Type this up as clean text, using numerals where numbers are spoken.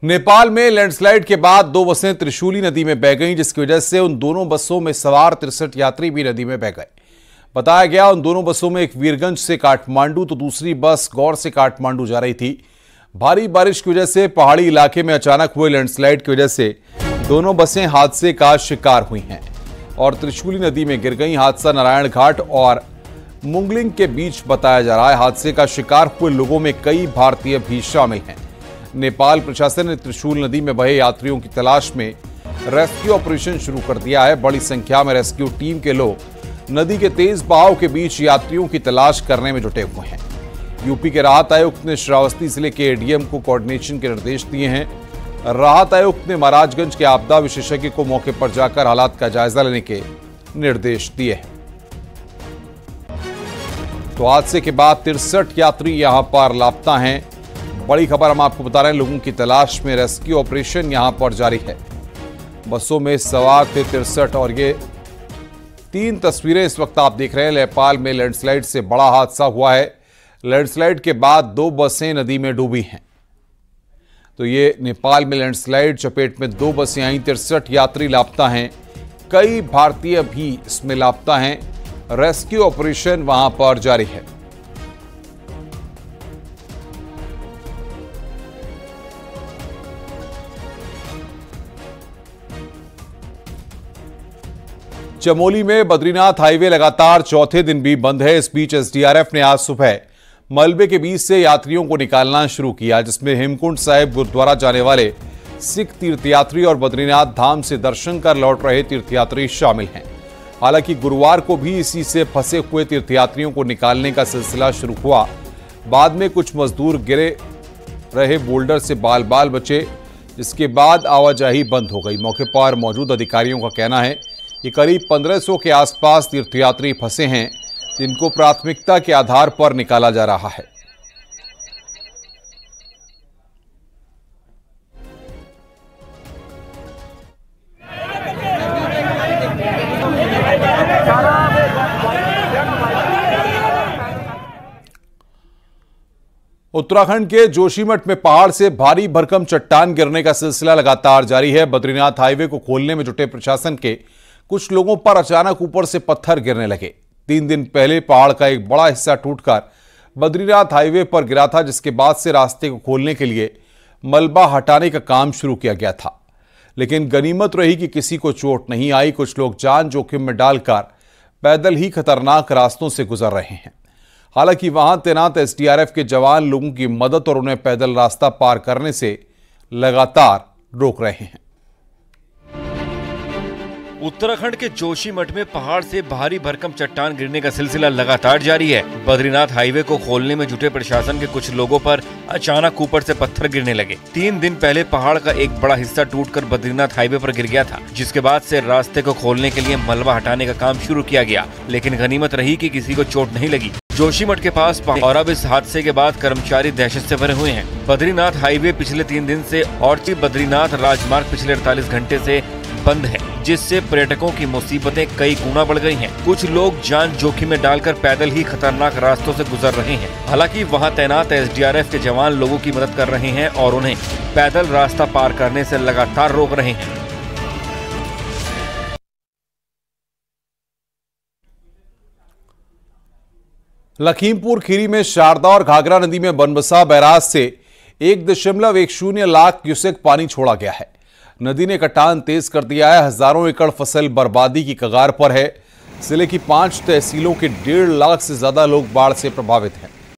नेपाल में लैंडस्लाइड के बाद दो बसें त्रिशूली नदी में बह गईं, जिसकी वजह से उन दोनों बसों में सवार 63 यात्री भी नदी में बह गए। बताया गया उन दोनों बसों में एक वीरगंज से काठमांडू तो दूसरी बस गौर से काठमांडू जा रही थी। भारी बारिश की वजह से पहाड़ी इलाके में अचानक हुए लैंडस्लाइड की वजह से दोनों बसें हादसे का शिकार हुई हैं और त्रिशूली नदी में गिर गई। हादसा नारायण घाट और मुंगलिंग के बीच बताया जा रहा है। हादसे का शिकार हुए लोगों में कई भारतीय भी शामिल हैं। नेपाल प्रशासन ने त्रिशूल नदी में बहे यात्रियों की तलाश में रेस्क्यू ऑपरेशन शुरू कर दिया है। बड़ी संख्या में रेस्क्यू टीम के लोग नदी के तेज बहाव के बीच यात्रियों की तलाश करने में जुटे हुए हैं। यूपी के राहत आयुक्त ने श्रावस्ती जिले के एडीएम को कोऑर्डिनेशन के निर्देश दिए हैं। राहत आयुक्त ने महाराजगंज के आपदा विशेषज्ञ को मौके पर जाकर हालात का जायजा लेने के निर्देश दिए हैं। तो हादसे के बाद 63 यात्री यहां पर लापता हैं। बड़ी खबर हम आपको बता रहे हैं, लोगों की तलाश में रेस्क्यू ऑपरेशन यहां पर जारी है। बसों में सवार थे 63 और ये 3 तस्वीरें इस वक्त आप देख रहे हैं। नेपाल में लैंडस्लाइड से बड़ा हादसा हुआ है। लैंडस्लाइड के बाद 2 बसें नदी में डूबी हैं। तो ये नेपाल में लैंडस्लाइड चपेट में 2 बसें आई, 63 यात्री लापता हैं। कई भारतीय भी इसमें लापता हैं। रेस्क्यू ऑपरेशन वहां पर जारी है। चमोली में बद्रीनाथ हाईवे लगातार चौथे दिन भी बंद है। इस बीच एसडीआरएफ ने आज सुबह मलबे के बीच से यात्रियों को निकालना शुरू किया, जिसमें हेमकुंड साहिब गुरुद्वारा जाने वाले सिख तीर्थयात्री और बद्रीनाथ धाम से दर्शन कर लौट रहे तीर्थयात्री शामिल हैं। हालांकि गुरुवार को भी इसी से फंसे हुए तीर्थयात्रियों को निकालने का सिलसिला शुरू हुआ। बाद में कुछ मजदूर गिरे रहे बोल्डर से बाल बाल बचे, जिसके बाद आवाजाही बंद हो गई। मौके पर मौजूद अधिकारियों का कहना है कि करीब 1500 के आसपास तीर्थयात्री फंसे हैं, जिनको प्राथमिकता के आधार पर निकाला जा रहा है। उत्तराखंड के जोशीमठ में पहाड़ से भारी भरकम चट्टान गिरने का सिलसिला लगातार जारी है। बद्रीनाथ हाईवे को खोलने में जुटे प्रशासन के कुछ लोगों पर अचानक ऊपर से पत्थर गिरने लगे। 3 दिन पहले पहाड़ का एक बड़ा हिस्सा टूटकर बद्रीनाथ हाईवे पर गिरा था, जिसके बाद से रास्ते को खोलने के लिए मलबा हटाने का काम शुरू किया गया था। लेकिन गनीमत रही कि किसी को चोट नहीं आई। कुछ लोग जान जोखिम में डालकर पैदल ही खतरनाक रास्तों से गुजर रहे हैं। हालांकि वहां तैनात एसडीआरएफ के जवान लोगों की मदद और उन्हें पैदल रास्ता पार करने से लगातार रोक रहे हैं। उत्तराखंड के जोशीमठ में पहाड़ से भारी भरकम चट्टान गिरने का सिलसिला लगातार जारी है। बद्रीनाथ हाईवे को खोलने में जुटे प्रशासन के कुछ लोगों पर अचानक ऊपर से पत्थर गिरने लगे। 3 दिन पहले पहाड़ का एक बड़ा हिस्सा टूटकर बद्रीनाथ हाईवे पर गिर गया था, जिसके बाद से रास्ते को खोलने के लिए मलबा हटाने का काम शुरू किया गया। लेकिन गनीमत रही कि किसी को चोट नहीं लगी। जोशीमठ के पास और अब इस हादसे के बाद कर्मचारी दहशत से भरे हुए हैं। बद्रीनाथ हाईवे पिछले 3 दिन से और बद्रीनाथ राजमार्ग पिछले 48 घंटे से बंद है, जिससे पर्यटकों की मुसीबतें कई गुना बढ़ गई हैं। कुछ लोग जान जोखिम में डालकर पैदल ही खतरनाक रास्तों से गुजर रहे हैं। हालांकि वहां तैनात एसडीआरएफ के जवान लोगों की मदद कर रहे हैं और उन्हें पैदल रास्ता पार करने से लगातार रोक रहे हैं। लखीमपुर खीरी में शारदा और घाघरा नदी में बनबसा बैराज से 1.10 लाख क्यूसेक पानी छोड़ा गया है। नदी ने कटान तेज कर दिया है। हजारों एकड़ फसल बर्बादी की कगार पर है। जिले की 5 तहसीलों के 1.5 लाख से ज्यादा लोग बाढ़ से प्रभावित हैं।